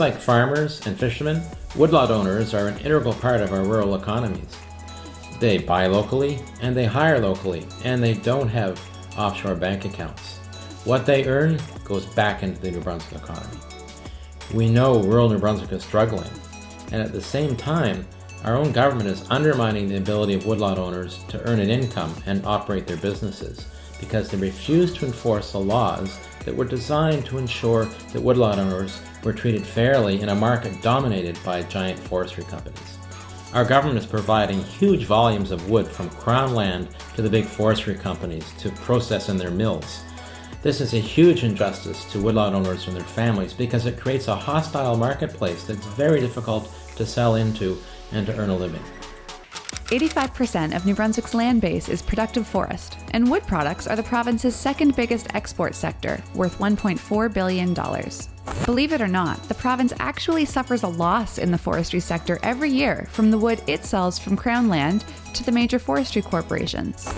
Just like farmers and fishermen, woodlot owners are an integral part of our rural economies. They buy locally, and they hire locally, and they don't have offshore bank accounts. What they earn goes back into the New Brunswick economy. We know rural New Brunswick is struggling, and at the same time, our own government is undermining the ability of woodlot owners to earn an income and operate their businesses because they refuse to enforce the laws that were designed to ensure that woodlot owners were treated fairly in a market dominated by giant forestry companies. Our government is providing huge volumes of wood from Crown land to the big forestry companies to process in their mills. This is a huge injustice to woodlot owners and their families because it creates a hostile marketplace that's very difficult to sell into and to earn a living. 85% of New Brunswick's land base is productive forest, and wood products are the province's second biggest export sector, worth $1.4 billion. Believe it or not, the province actually suffers a loss in the forestry sector every year from the wood it sells from Crown land to the major forestry corporations.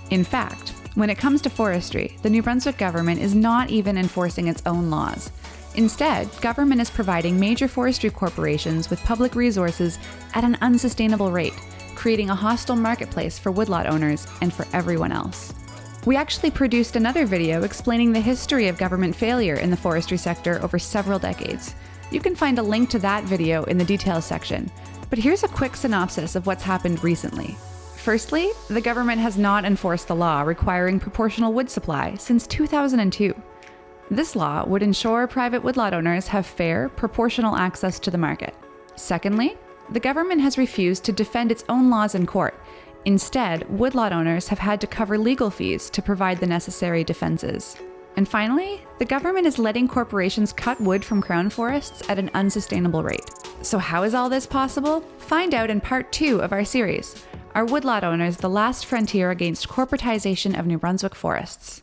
In fact, when it comes to forestry, the New Brunswick government is not even enforcing its own laws. Instead, government is providing major forestry corporations with public resources at an unsustainable rate, creating a hostile marketplace for woodlot owners and for everyone else. We actually produced another video explaining the history of government failure in the forestry sector over several decades. You can find a link to that video in the details section, but here's a quick synopsis of what's happened recently. Firstly, the government has not enforced the law requiring proportional wood supply since 2002. This law would ensure private woodlot owners have fair, proportional access to the market. Secondly, the government has refused to defend its own laws in court. Instead, woodlot owners have had to cover legal fees to provide the necessary defenses. And finally, the government is letting corporations cut wood from Crown forests at an unsustainable rate. So how is all this possible? Find out in part 2 of our series, Are Woodlot Owners the Last Frontier Against Corporatization of New Brunswick Forests?